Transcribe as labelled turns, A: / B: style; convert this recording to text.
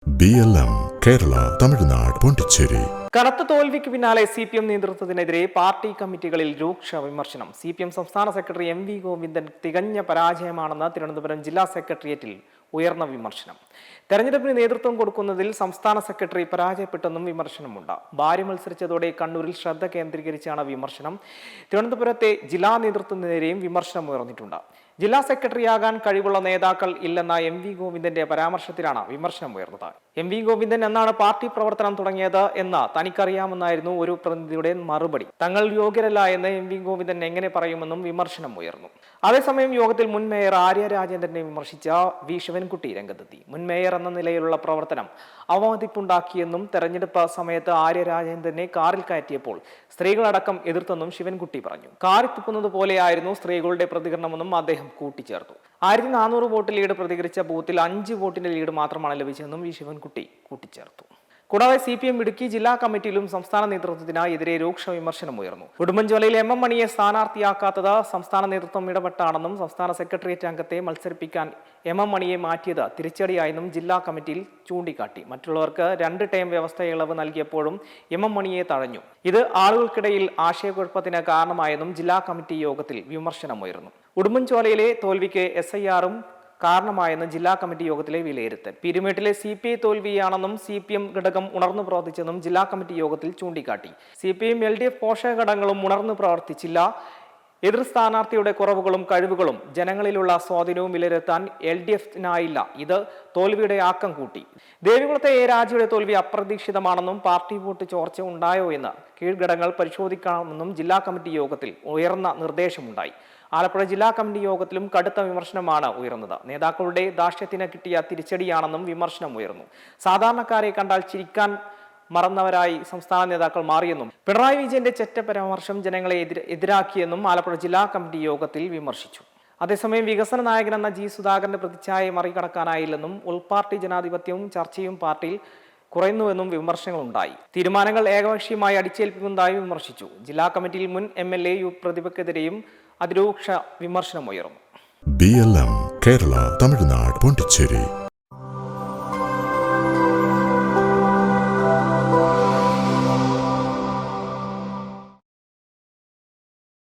A: BLM Kerala Tamil Nadu Pondicherry.
B: കനത്ത തോൽവിക്ക് പിന്നാലെ CPM നേതൃത്വത്തിനെതിരെ പാർട്ടി കമ്മിറ്റികളിൽ രൂക്ഷ വിമർശനം. CPM സംസ്ഥാന സെക്രട്ടറി MV ഗോവിന്ദൻ തികഞ്ഞ പരാജയമാണെന്ന് തിരുവനന്തപുരം ജില്ലാ സെക്രട്ടേറിയറ്റിൽ ഉയർന്ന വിമർശനം. തെരഞ്ഞെടുപ്പിന് നേതൃത്വം കൊടുക്കുന്നതിൽ സംസ്ഥാന സെക്രട്ടറി പരാജയപ്പെട്ടെന്നും വിമർശനമുണ്ട്. ഭാര്യ മത്സരിച്ചതോടെ കണ്ണൂരിൽ ശ്രദ്ധ കേന്ദ്രീകരിച്ചാണ് വിമർശനം. തിരുവനന്തപുരത്തെ ജില്ലാ നേതൃത്വത്തിനെതിരെയും വിമർശനം ഉയർന്നിട്ടുണ്ട്. ജില്ലാ സെക്രട്ടറിയാകാൻ കഴിവുള്ള നേതാക്കൾ ഇല്ലെന്ന MV ഗോവിന്ദന്റെ പരാമർശത്തിലാണ് വിമർശനം ഉയർന്നത്. MV ഗോവിന്ദൻ എന്നാണ് പാർട്ടി പ്രവർത്തനം തുടങ്ങിയത് എന്ന് തനിക്കറിയാമെന്നായിരുന്നു ഒരു പ്രതിനിധിയുടെ മറുപടി. തങ്ങൾ യോഗ്യരല്ല എന്ന് MV ഗോവിന്ദൻ എങ്ങനെ പറയുമെന്നും വിമർശനം ഉയർന്നു. അതേസമയം യോഗത്തിൽ മുൻ മേയർ ആര്യ രാജേന്ദ്രനെ വിമർശിച്ച V ശിവൻകുട്ടി രംഗത്തെത്തി. മുൻ മേയർ എന്ന നിലയിലുള്ള പ്രവർത്തനം അവമതിപ്പുണ്ടാക്കിയെന്നും തെരഞ്ഞെടുപ്പ് സമയത്ത് ആര്യ രാജേന്ദ്രനെ കാറിൽ കയറ്റിയപ്പോൾ സ്ത്രീകളടക്കം എതിർത്തെന്നും ശിവൻകുട്ടി പറഞ്ഞു. കാറിൽ തുപ്പുന്നത് പോലെയായിരുന്നു സ്ത്രീകളുടെ പ്രതികരണമെന്നും അദ്ദേഹം കൂട്ടിച്ചേർത്തു. 1400 വോട്ട് ലീഡ് പ്രതികരിച്ച ബൂത്തിൽ 5 വോട്ടിന്റെ ലീഡ് മാത്രമാണ് ലഭിച്ചതെന്നും V ശിവൻകുട്ടി കൂട്ടിച്ചേർത്തു. കൂടാതെ CPM ഇടുക്കി ജില്ലാ കമ്മിറ്റിയിലും സംസ്ഥാന നേതൃത്വത്തിന് എതിരെ രൂക്ഷ വിമർശനം ഉയർന്നു. ഉടുമ്പൻചോലയിൽ MM മണിയെ സ്ഥാനാർത്ഥിയാക്കാത്തത് സംസ്ഥാന നേതൃത്വം ഇടപെട്ടാണെന്നും സംസ്ഥാന സെക്രട്ടേറിയറ്റ് അംഗത്തെ മത്സരിപ്പിക്കാൻ MM മണിയെ മാറ്റിയത് തിരിച്ചടിയായെന്നും ജില്ലാ കമ്മിറ്റിയിൽ ചൂണ്ടിക്കാട്ടി. മറ്റുള്ളവർക്ക് 2 ടേം വ്യവസ്ഥ ഇളവ് നൽകിയപ്പോഴും MM മണിയെ തഴഞ്ഞു. ഇത് ആളുകൾക്കിടയിൽ ആശയക്കുഴപ്പത്തിന് കാരണമായെന്നും ജില്ലാ കമ്മിറ്റി യോഗത്തിൽ വിമർശനമുയർന്നു. ഉടുമ്പൻചോലയിലെ തോൽവിക്ക് SIR-ഉം കാരണമായെന്ന് ജില്ലാ കമ്മിറ്റി യോഗത്തിലെ വിലയിരുത്തൽ. പീരുമേട്ടിലെ CPI തോൽവിയാണെന്നും CPM ഘടകം ഉണർന്നു പ്രവർത്തിച്ചെന്നും ജില്ലാ കമ്മിറ്റി യോഗത്തിൽ ചൂണ്ടിക്കാട്ടി. CPM LDF പോഷക ഘടകങ്ങളും ഉണർന്നു പ്രവർത്തിച്ചില്ല. എതിർ സ്ഥാനാർത്ഥിയുടെ കുറവുകളും കഴിവുകളും ജനങ്ങളിലുള്ള സ്വാധീനവും വിലയിരുത്താൻ LDF-നായില്ല. ഇത് തോൽവിയുടെ ആക്കം കൂട്ടി. ദേവികുളത്തെ രാജയുടെ തോൽവി അപ്രതീക്ഷിതമാണെന്നും പാർട്ടി വോട്ട് ചോർച്ച ഉണ്ടായോ എന്ന് കീഴ്ഘടകങ്ങൾ പരിശോധിക്കണമെന്നും ജില്ലാ കമ്മിറ്റി യോഗത്തിൽ ഉയർന്ന നിർദ്ദേശമുണ്ടായി. ആലപ്പുഴ ജില്ലാ കമ്മിറ്റി യോഗത്തിലും കടുത്ത വിമർശനമാണ് ഉയർന്നത്. നേതാക്കളുടെ ധാർഷ്ട്യത്തിന് കിട്ടിയ തിരിച്ചടിയാണെന്നും വിമർശനം ഉയർന്നു. സാധാരണക്കാരെ കണ്ടാൽ ചിരിക്കാൻ മറന്നവരായി സംസ്ഥാന നേതാക്കൾ മാറിയെന്നും പിണറായി വിജയന്റെ ചെറ്റ പരാമർശം ജനങ്ങളെ എതിരാക്കിയെന്നും ആലപ്പുഴ ജില്ലാ കമ്മിറ്റി യോഗത്തിൽ വിമർശിച്ചു. അതേസമയം വികസന നായകനെന്ന G സുധാകരന്റെ പ്രതിച്ഛായയെ മറികടക്കാനായില്ലെന്നും ഉൾപാർട്ടി ജനാധിപത്യവും ചർച്ചയും പാർട്ടിയിൽ കുറയുന്നുവെന്നും വിമർശനങ്ങളുണ്ടായി. തീരുമാനങ്ങൾ ഏകപക്ഷീയമായി അടിച്ചേൽപ്പിക്കുന്നതായി വിമർശിച്ചു. ജില്ലാ കമ്മിറ്റിയിൽ മുൻ MLA പ്രതിഭയ്ക്കെതിരെയും അതിരൂക്ഷ വിമർശനമുയർന്നു.
A: BLM കേരള തമിഴ്നാട് പോണ്ടിച്ചേരി.